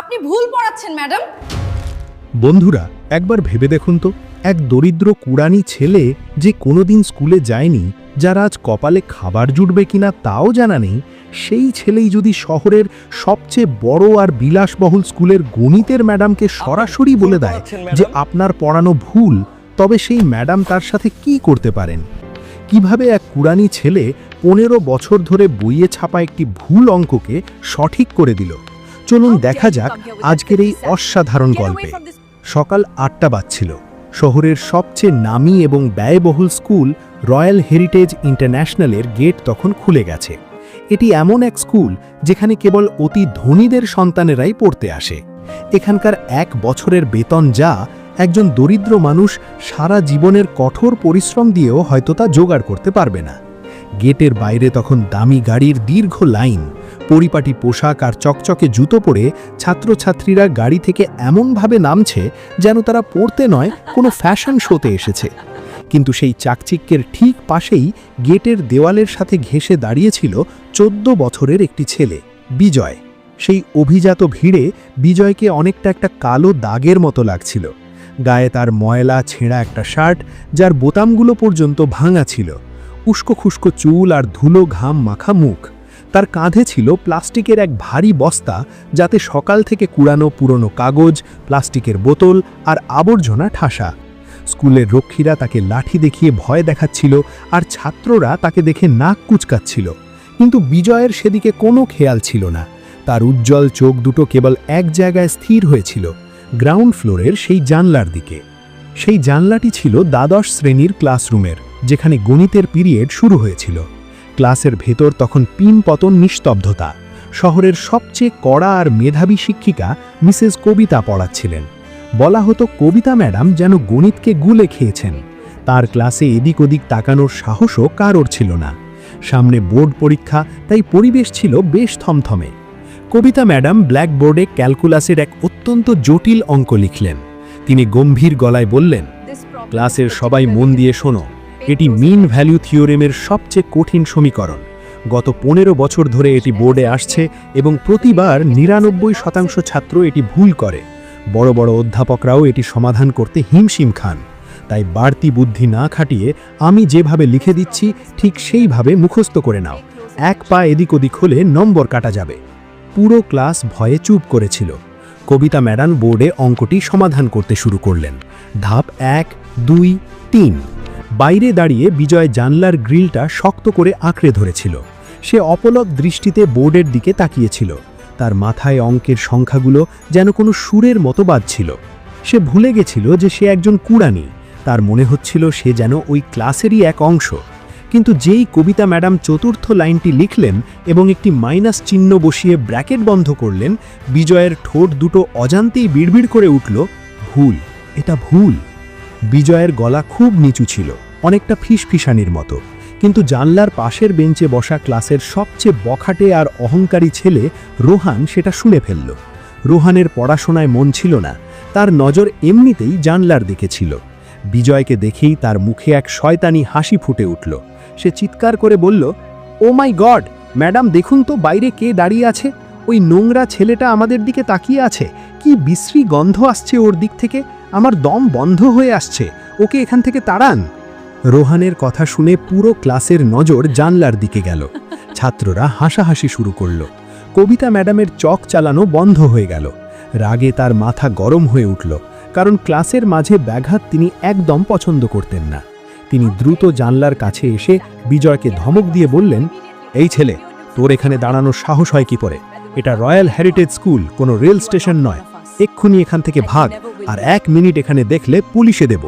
আপনি ভুল পড়াচ্ছেন ম্যাডাম। বন্ধুরা, একবার ভেবে দেখুন তো, এক দরিদ্র কুড়ানি ছেলে যে কোনোদিন স্কুলে যায়নি, যার আজ কপালে খাবার জুটবে কিনা তাও জানা নেই, সেই ছেলেই যদি শহরের সবচেয়ে বড় আর বিলাসবহুল স্কুলের গণিতের ম্যাডামকে সরাসরি বলে দেয় যে আপনার পড়ানো ভুল, তবে সেই ম্যাডাম তার সাথে কি করতে পারেন? কিভাবে এক কুড়ানি ছেলে 15 বছর ধরে বইয়ে ছাপা একটি ভুল অঙ্ককে সঠিক করে দিল? চলুন দেখা যাক আজকের এই অসাধারণ গল্পে। সকাল 8টা বাজছিল। শহরের সবচেয়ে নামী এবং ব্যয়বহুল স্কুল রয়্যাল হেরিটেজ ইন্টারন্যাশনালের গেট তখন খুলে গেছে। এটি এমন এক স্কুল যেখানে কেবল অতি ধনীদের সন্তানেরাই পড়তে আসে। এখানকার 1 বছরের বেতন যা, একজন দরিদ্র মানুষ সারা জীবনের কঠোর পরিশ্রম দিয়েও হয়তো তা জোগাড় করতে পারবে না। গেটের বাইরে তখন দামি গাড়ির দীর্ঘ লাইন। পরিপাটি পোশাক আর চকচকে জুতো পরে ছাত্রছাত্রীরা গাড়ি থেকে এমনভাবে নামছে যেন তারা পড়তে নয়, কোনো ফ্যাশন শোতে এসেছে। কিন্তু সেই চাকচিক্যের ঠিক পাশেই গেটের দেওয়ালের সাথে ঘেঁষে দাঁড়িয়েছিল 14 বছরের একটি ছেলে, বিজয়। সেই অভিজাত ভিড়ে বিজয়কে অনেকটা একটা কালো দাগের মতো লাগছিল। গায়ে তার ময়লা ছেঁড়া একটা শার্ট, যার বোতামগুলো পর্যন্ত ভাঙা ছিল, উস্কো খুস্কো চুল আর ধুলো ঘাম মাখা মুখ। তার কাঁধে ছিল প্লাস্টিকের এক ভারী বস্তা, যাতে সকাল থেকে কুড়ানো পুরনো কাগজ, প্লাস্টিকের বোতল আর আবর্জনা ঠাসা। স্কুলের রক্ষীরা তাকে লাঠি দেখিয়ে ভয় দেখাচ্ছিল, আর ছাত্ররা তাকে দেখে নাক কুচকাচ্ছিল। কিন্তু বিজয়ের সেদিকে কোনো খেয়াল ছিল না। তার উজ্জ্বল চোখ দুটো কেবল এক জায়গায় স্থির হয়েছিল, গ্রাউন্ড ফ্লোরের সেই জানলার দিকে। সেই জানলাটি ছিল দ্বাদশ শ্রেণীর ক্লাসরুমের, যেখানে গণিতের পিরিয়ড শুরু হয়েছিল। ক্লাসের ভেতর তখন পিনপতন নিস্তব্ধতা। শহরের সবচেয়ে কড়া আর মেধাবী শিক্ষিকা মিসেস কবিতা পড়াচ্ছিলেন। বলা হতো কবিতা ম্যাডাম যেন গণিতকে গুলে খেয়েছেন। তার ক্লাসে এদিক ওদিক তাকানোর সাহসও কারোর ছিল না। সামনে বোর্ড পরীক্ষা, তাই পরিবেশ ছিল বেশ থমথমে। কবিতা ম্যাডাম ব্ল্যাকবোর্ডে ক্যালকুলাসের এক অত্যন্ত জটিল অঙ্ক লিখলেন। তিনি গম্ভীর গলায় বললেন, ক্লাসের সবাই মন দিয়ে শোনো, এটি মিন ভ্যালু থিওরেমের সবচেয়ে কঠিন সমীকরণ। গত 15 বছর ধরে এটি বোর্ডে আসছে এবং প্রতিবার 99% ছাত্র এটি ভুল করে। বড় বড় অধ্যাপকরাও এটি সমাধান করতে হিমশিম খান। তাই বাড়তি বুদ্ধি না খাটিয়ে আমি যেভাবে লিখে দিচ্ছি ঠিক সেইভাবে মুখস্থ করে নাও। 1 পা এদিক ওদিক হলে নম্বর কাটা যাবে। পুরো ক্লাস ভয়ে চুপ করেছিল। কবিতা ম্যাডাম বোর্ডে অঙ্কটি সমাধান করতে শুরু করলেন। ধাপ 1, 2, 3। বাইরে দাঁড়িয়ে বিজয় জানলার গ্রিলটা শক্ত করে আঁকড়ে ধরেছিল। সে অপলক দৃষ্টিতে বোর্ডের দিকে তাকিয়েছিল। তার মাথায় অঙ্কের সংখ্যাগুলো যেন কোনো সুরের মতো বাজছিল। সে ভুলে গেছিল যে সে একজন কুড়ানি। তার মনে হচ্ছিল সে যেন ওই ক্লাসেরই এক অংশ। কিন্তু যেই কবিতা ম্যাডাম চতুর্থ লাইনটি লিখলেন এবং একটি মাইনাস চিহ্ন বসিয়ে ব্র্যাকেট বন্ধ করলেন, বিজয়ের ঠোঁট দুটো অজান্তেই বিড়বিড় করে উঠল, ভুল, এটা ভুল। বিজয়ের গলা খুব নিচু ছিল, অনেকটা ফিসফিসানির মতো। কিন্তু জানলার পাশের বেঞ্চে বসা ক্লাসের সবচেয়ে বখাটে আর অহংকারী ছেলে রোহান সেটা শুনে ফেলল। রোহানের পড়াশোনায় মন ছিল না, তার নজর এমনিতেই জানলার দিকে ছিল। বিজয়কে দেখেই তার মুখে এক শয়তানি হাসি ফুটে উঠল। সে চিৎকার করে বলল, ও মাই গড ম্যাডাম, দেখুন তো বাইরে কে দাঁড়িয়ে আছে। ওই নোংরা ছেলেটা আমাদের দিকে তাকিয়ে আছে। কি বিশ্রী গন্ধ আসছে ওর দিক থেকে, আমার দম বন্ধ হয়ে আসছে। ওকে এখান থেকে তাড়ান। রোহানের কথা শুনে পুরো ক্লাসের নজর জানলার দিকে গেল। ছাত্ররা হাসাহাসি শুরু করল। কবিতা ম্যাডামের চক চালানো বন্ধ হয়ে গেল। রাগে তার মাথা গরম হয়ে উঠল, কারণ ক্লাসের মাঝে ব্যাঘাত তিনি একদম পছন্দ করতেন না। তিনি দ্রুত জানলার কাছে এসে বিজয়কে ধমক দিয়ে বললেন, এই ছেলে, তোর এখানে দাঁড়ানোর সাহস হয় কি করে? এটা রয়্যাল হেরিটেজ স্কুল, কোনো রেল স্টেশন নয়। এক্ষুনি এখান থেকে ভাগ, আর 1 মিনিট এখানে দেখলে পুলিশে দেব।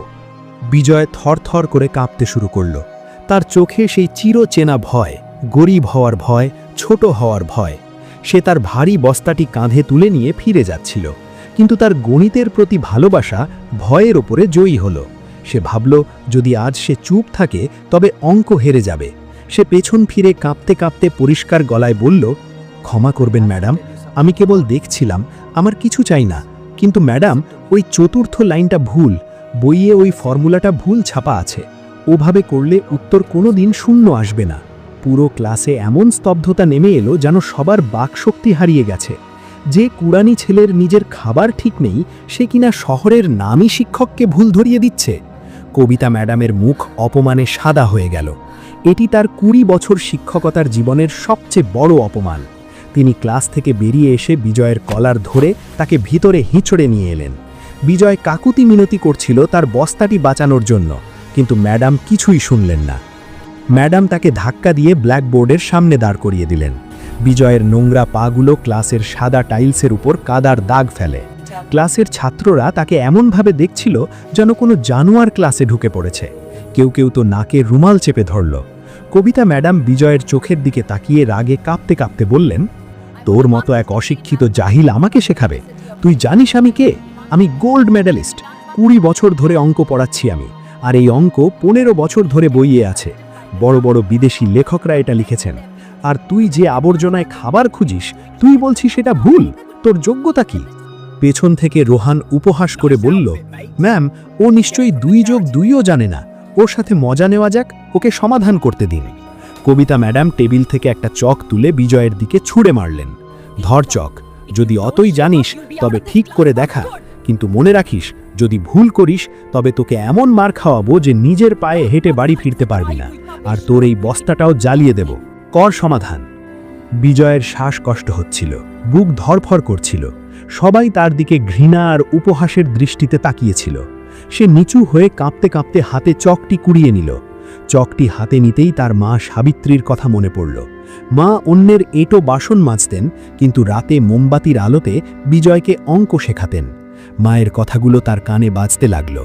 বিজয় থরথর করে কাঁপতে শুরু করল। তার চোখে সেই চিরচেনা ভয়, গরিব হওয়ার ভয়, ছোট হওয়ার ভয়। সে তার ভারী বস্তাটি কাঁধে তুলে নিয়ে ফিরে যাচ্ছিল, কিন্তু তার গণিতের প্রতি ভালোবাসা ভয়ের ওপরে জয়ী হলো। সে ভাবল, যদি আজ সে চুপ থাকে তবে অঙ্ক হেরে যাবে। সে পেছন ফিরে কাঁপতে কাঁপতে পরিষ্কার গলায় বলল, ক্ষমা করবেন ম্যাডাম, আমি কেবল দেখছিলাম, আমার কিছু চাই না। কিন্তু ম্যাডাম, ওই চতুর্থ লাইনটা ভুল, বইয়ে ওই ফর্মুলাটা ভুল ছাপা আছে। ওভাবে করলে উত্তর কোনো দিন শূন্য আসবে না। পুরো ক্লাসে এমন স্তব্ধতা নেমে এলো যেন সবার বাকশক্তি হারিয়ে গেছে। যে কুড়ানি ছেলের নিজের খাবার ঠিক নেই সে কিনা শহরের নামী শিক্ষককে ভুল ধরিয়ে দিচ্ছে। কবিতা ম্যাডামের মুখ অপমানে সাদা হয়ে গেল। এটি তার 20 বছর শিক্ষকতার জীবনের সবচেয়ে বড় অপমান। তিনি ক্লাস থেকে বেরিয়ে এসে বিজয়ের কলার ধরে তাকে ভিতরে হিঁচড়ে নিয়ে এলেন। বিজয় কাকুতি মিনতি করছিল তার বস্তাটি বাঁচানোর জন্য, কিন্তু ম্যাডাম কিছুই শুনলেন না। ম্যাডাম তাকে ধাক্কা দিয়ে ব্ল্যাকবোর্ডের সামনে দাঁড় করিয়ে দিলেন। বিজয়ের নোংরা পাগুলো ক্লাসের সাদা টাইলসের উপর কাদার দাগ ফেলে। ক্লাসের ছাত্ররা তাকে এমনভাবে দেখছিল যেন কোনো জানোয়ার ক্লাসে ঢুকে পড়েছে। কেউ কেউ তো নাকে রুমাল চেপে ধরল। কবিতা ম্যাডাম বিজয়ের চোখের দিকে তাকিয়ে রাগে কাঁপতে কাঁপতে বললেন, তোর মতো এক অশিক্ষিত জাহিল আমাকে শেখাবে? তুই জানিস আমি কে? আমি গোল্ড মেডালিস্ট। 20 বছর ধরে অঙ্ক পড়াচ্ছি আমি, আর এই অঙ্ক 15 বছর ধরে বইয়ে আছে। বড় বড় বিদেশি লেখকরা এটা লিখেছেন। আর তুই যে আবর্জনায় খাবার খুঁজিস, তুই বলছিস সেটা ভুল? তোর যোগ্যতা কি? পেছন থেকে রোহান উপহাস করে বলল, ম্যাম, ও নিশ্চয়ই 2+2ও জানে না। ওর সাথে মজা নেওয়া যাক, ওকে সমাধান করতে দিন। কবিতা ম্যাডাম টেবিল থেকে একটা চক তুলে বিজয়ের দিকে ছুঁড়ে মারলেন। ধর চক, যদি অতই জানিস তবে ঠিক করে দেখা, কিন্তু মনে রাখিস যদি ভুল করিস তবে তোকে এমন মার খাওয়াবো যে নিজের পায়ে হেঁটে বাড়ি ফিরতে পারবি না, আর তোর এই বস্তাটাও জ্বালিয়ে দেব। কর সমাধান। বিজয়ের শ্বাসকষ্ট হচ্ছিল, বুক ধরফর করছিল। সবাই তার দিকে ঘৃণা আর উপহাসের দৃষ্টিতে তাকিয়েছিল। সে নিচু হয়ে কাঁপতে কাঁপতে হাতে চকটি কুড়িয়ে নিল। চকটি হাতে নিতেই তার মা সাবিত্রীর কথা মনে পড়ল। মা অন্যের এঁটো বাসন মাজতেন, কিন্তু রাতে মোমবাতির আলোতে বিজয়কে অঙ্ক শেখাতেন। মায়ের কথাগুলো তার কানে বাজতে লাগল।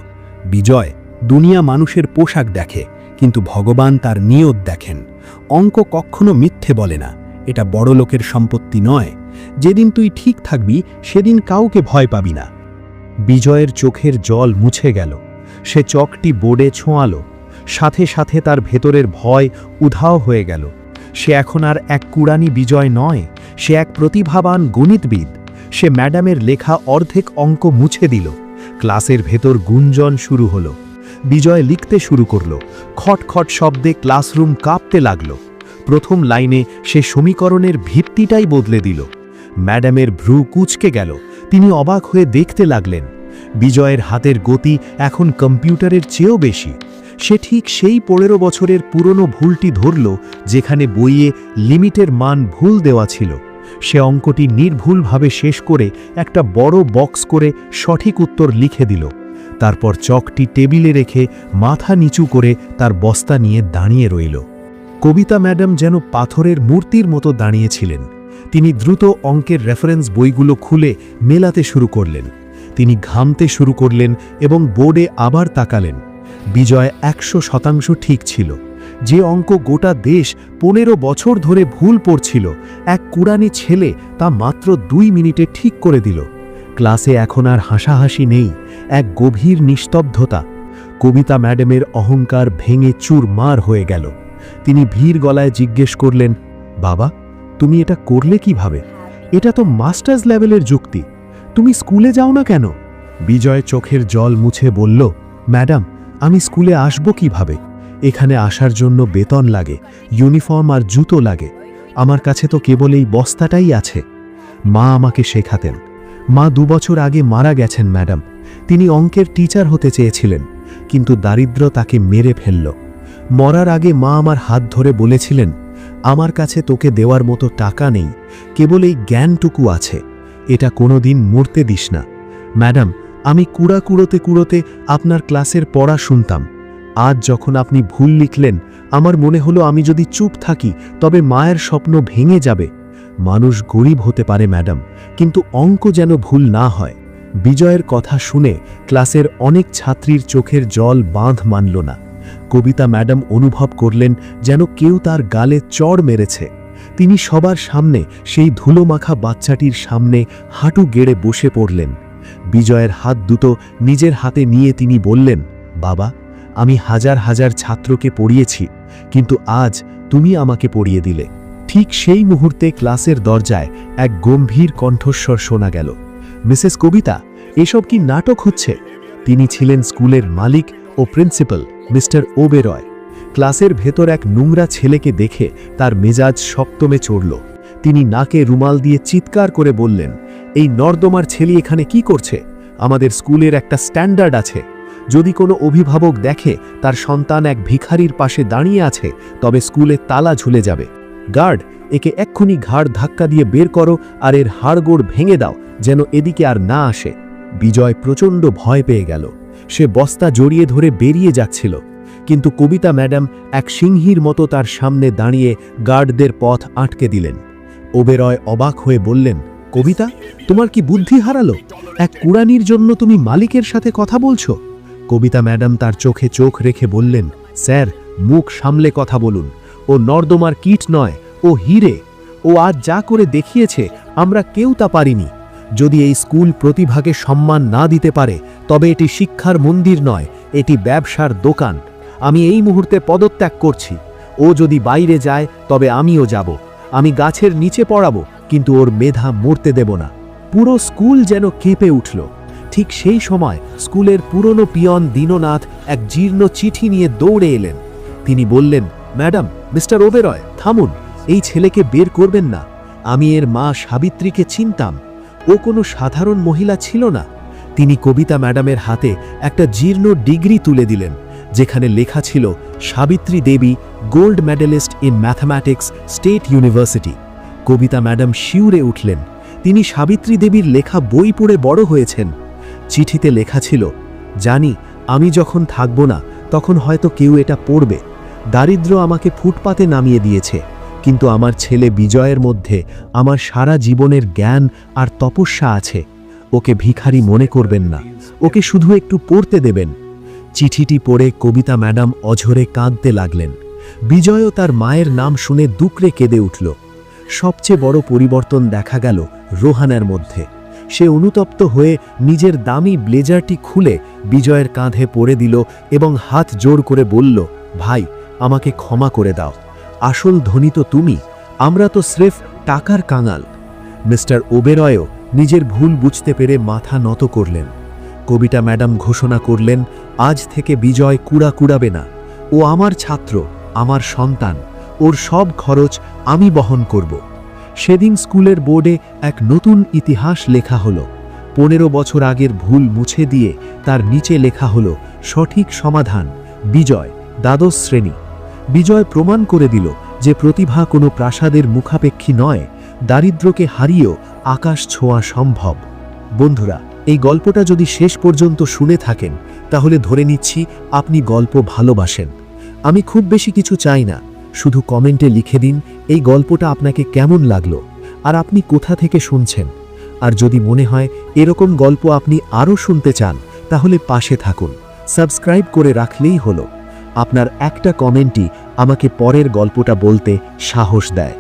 বিজয়, দুনিয়া মানুষের পোশাক দেখে, কিন্তু ভগবান তার নিয়ত দেখেন। অঙ্ক কখনো মিথ্যে বলে না। এটা বড় লোকের সম্পত্তি নয়। যেদিন তুই ঠিক থাকবি সেদিন কাউকে ভয় পাবি না। বিজয়ের চোখের জল মুছে গেল। সে চকটি বোর্ডে ছোঁয়ালো। সাথে সাথে তার ভেতরের ভয় উধাও হয়ে গেল। সে এখন আর এক কুড়ানি বিজয় নয়, সে এক প্রতিভাবান গণিতবিদ। সে ম্যাডামের লেখা অর্ধেক অঙ্ক মুছে দিল। ক্লাসের ভেতর গুঞ্জন শুরু হলো। বিজয় লিখতে শুরু করল। খটখট শব্দে ক্লাসরুম কাঁপতে লাগল। প্রথম লাইনে সে সমীকরণের ভিত্তিটাই বদলে দিল। ম্যাডামের ভ্রু কুঁচকে গেল। তিনি অবাক হয়ে দেখতে লাগলেন। বিজয়ের হাতের গতি এখন কম্পিউটারের চেয়েও বেশি। সে ঠিক সেই 15 বছরের পুরনো ভুলটি ধরল যেখানে বইয়ে লিমিটের মান ভুল দেওয়া ছিল। সে অঙ্কটি নির্ভুলভাবে শেষ করে একটা বড় বক্স করে সঠিক উত্তর লিখে দিল। তারপর চকটি টেবিলে রেখে মাথা নিচু করে তার বস্তা নিয়ে দাঁড়িয়ে রইল। কবিতা ম্যাডাম যেন পাথরের মূর্তির মতো দাঁড়িয়েছিলেন। তিনি দ্রুত অঙ্কের রেফারেন্স বইগুলো খুলে মেলাতে শুরু করলেন। তিনি ঘামতে শুরু করলেন এবং বোর্ডে আবার তাকালেন। বিজয় 100% ঠিক ছিল। যে অঙ্ক গোটা দেশ 15 বছর ধরে ভুল পড়ছিল, এক কুড়ানি ছেলে তা মাত্র 2 মিনিটে ঠিক করে দিল। ক্লাসে এখন আর হাসাহাসি নেই, এক গভীর নিস্তব্ধতা। কবিতা ম্যাডামের অহংকার ভেঙে চুরমার হয়ে গেল। তিনি ভীর গলায় জিজ্ঞেস করলেন, বাবা, তুমি এটা করলে কিভাবে? এটা তো মাস্টার্স লেভেলের যুক্তি। তুমি স্কুলে যাও না কেন? বিজয় চোখের জল মুছে বলল, ম্যাডাম, আমি স্কুলে আসব কিভাবে? এখানে আসার জন্য বেতন লাগে, ইউনিফর্ম আর জুতো লাগে। আমার কাছে তো কেবল এই বস্তাটাই আছে। মা আমাকে শেখাতেন। মা 2 বছর আগে মারা গেছেন ম্যাডাম। তিনি অঙ্কের টিচার হতে চেয়েছিলেন, কিন্তু দারিদ্র তাকে মেরে ফেলল। মরার আগে মা আমার হাত ধরে বলেছিলেন, আমার কাছে তোকে দেওয়ার মতো টাকা নেই, কেবল এই জ্ঞানটুকু আছে। এটা কোনোদিন মরতে দিস না। ম্যাডাম, আমি কুড়োতে কুড়োতে আপনার ক্লাসের পড়া শুনতাম। আজ যখন আপনি ভুল লিখলেন, আমার মনে হলো আমি যদি চুপ থাকি তবে মায়ের স্বপ্ন ভেঙে যাবে। মানুষ গরিব হতে পারে ম্যাডাম, কিন্তু অঙ্ক যেন ভুল না হয়। বিজয়ের কথা শুনে ক্লাসের অনেক ছাত্রীর চোখের জল বাঁধ মানল না। কবিতা ম্যাডাম অনুভব করলেন যেন কেউ তার গালে চড় মেরেছে। তিনি সবার সামনে সেই ধুলোমাখা বাচ্চাটির সামনে হাঁটু গেড়ে বসে পড়লেন। বিজয়ের হাত দুটো নিজের হাতে নিয়ে তিনি বললেন, বাবা, আমি হাজার হাজার ছাত্রকে পড়িয়েছি, কিন্তু আজ তুমি আমাকে পড়িয়ে দিলে। ঠিক সেই মুহূর্তে ক্লাসের দরজায় এক গম্ভীর কণ্ঠস্বর শোনা গেল, মিসেস কবিতা, এসব কি নাটক হচ্ছে? তিনি ছিলেন স্কুলের মালিক ও প্রিন্সিপাল মিস্টার ওবেরয়। ক্লাসের ভেতর এক নোংরা ছেলেকে দেখে তার মেজাজ সপ্তমে চড়ল। তিনি নাকে রুমাল দিয়ে চিৎকার করে বললেন, এই নর্দমার ছেলে এখানে কি করছে? আমাদের স্কুলের একটা স্ট্যান্ডার্ড আছে। যদি কোনো অভিভাবক দেখে তার সন্তান এক ভিখারির পাশে দাঁড়িয়ে আছে, তবে স্কুলে তালা ঝুলে যাবে। গার্ড, একে এক্ষুনি ঘাড় ধাক্কা দিয়ে বের করো আর এর হাড়গোড় ভেঙে দাও, যেন এদিকে আর না আসে। বিজয় প্রচণ্ড ভয় পেয়ে গেল। সে বস্তা জড়িয়ে ধরে বেরিয়ে যাচ্ছিল, কিন্তু কবিতা ম্যাডাম এক সিংহীর মতো তার সামনে দাঁড়িয়ে গার্ডদের পথ আটকে দিলেন। ওবেরয় অবাক হয়ে বললেন, কবিতা, তোমার কি বুদ্ধি হারালো? এক কুড়ানির জন্য তুমি মালিকের সাথে কথা বলছো? কবিতা ম্যাডাম তার চোখে চোখ রেখে বললেন, স্যার, মুখ সামলে কথা বলুন। ও নর্দমার কীট নয়, ও হিরে। ও আজ যা করে দেখিয়েছে আমরা কেউ তা পারিনি। যদি এই স্কুল প্রতিভাকে সম্মান না দিতে পারে, তবে এটি শিক্ষার মন্দির নয়, এটি ব্যবসার দোকান। আমি এই মুহূর্তে পদত্যাগ করছি। ও যদি বাইরে যায় তবে আমিও যাব। আমি গাছের নিচে পড়াবো, কিন্তু ওর মেধা মরতে দেব না। পুরো স্কুল যেন কেঁপে উঠল। ঠিক সেই সময় স্কুলের পুরনো পিয়ন দীননাথ এক জীর্ণ চিঠি নিয়ে দৌড়ে এলেন। তিনি বললেন, ম্যাডাম, মিস্টার ওবেরয়, থামুন। এই ছেলেকে বের করবেন না। আমি এর মা সাবিত্রীকে চিনতাম। ও কোনো সাধারণ মহিলা ছিল না। তিনি কবিতা ম্যাডামের হাতে একটা জীর্ণ ডিগ্রি তুলে দিলেন, যেখানে লেখা ছিল, Savitri Devi, gold medalist in mathematics, state university. Kavita madam শিউরে উঠলেন। তিনি সাবিত্রী দেবীর লেখা বই পড়ে বড় হয়েছেন। চিঠিতে লেখা ছিল, জানি আমি যখন থাকব না তখন হয়তো কেউ এটা পড়বে। দারিদ্র আমাকে ফুটপাতে নামিয়ে দিয়েছে, কিন্তু আমার ছেলে বিজয়ের মধ্যে আমার সারা জীবনের জ্ঞান আর তপস্যা আছে। ওকে ভিখারি মনে করবেন না, ওকে শুধু একটু পড়তে দেবেন। চিঠিটি পড়ে কবিতা ম্যাডাম অঝরে কাঁদতে লাগলেন। বিজয়ও তার মায়ের নাম শুনে দুকরে কেঁদে উঠল। সবচেয়ে বড় পরিবর্তন দেখা গেল রোহানের মধ্যে। সে অনুতপ্ত হয়ে নিজের দামি ব্লেজারটি খুলে বিজয়ের কাঁধে পড়ে দিল এবং হাত জোড় করে বলল, ভাই, আমাকে ক্ষমা করে দাও। আসল ধনী তো তুমি, আমরা তো স্রেফ টাকার কাঙাল। মিস্টার ওবেরয়ও নিজের ভুল বুঝতে পেরে মাথা নত করলেন। কবিতা ম্যাডাম ঘোষণা করলেন, আজ থেকে বিজয় কুড়া কুড়াবে না। ও আমার ছাত্র, আমার সন্তান। ওর সব খরচ আমি বহন করব। সেদিন স্কুলের বোর্ডে এক নতুন ইতিহাস লেখা হলো। 15 বছর আগের ভুল মুছে দিয়ে তার নিচে লেখা হলো, সঠিক সমাধান, বিজয়, দ্বাদশ শ্রেণী। বিজয় প্রমাণ করে দিল যে প্রতিভা কোনো প্রাসাদের মুখাপেক্ষী নয়, দারিদ্র্যকে হারিয়েও আকাশ ছোঁয়া সম্ভব। বন্ধুরা, এই গল্পটা যদি শেষ পর্যন্ত শুনে থাকেন, তাহলে ধরে নিচ্ছি আপনি গল্প ভালোবাসেন। আমি খুব বেশি কিছু চাই না, শুধু কমেন্টে লিখে দিন এই গল্পটা আপনাকে কেমন লাগলো আর আপনি কোথা থেকে শুনছেন। আর যদি মনে হয় এরকম গল্প আপনি আরও শুনতে চান, তাহলে পাশে থাকুন, সাবস্ক্রাইব করে রাখলেই হলো। আপনার একটা কমেন্টই আমাকে পরের গল্পটা বলতে সাহস দেয়।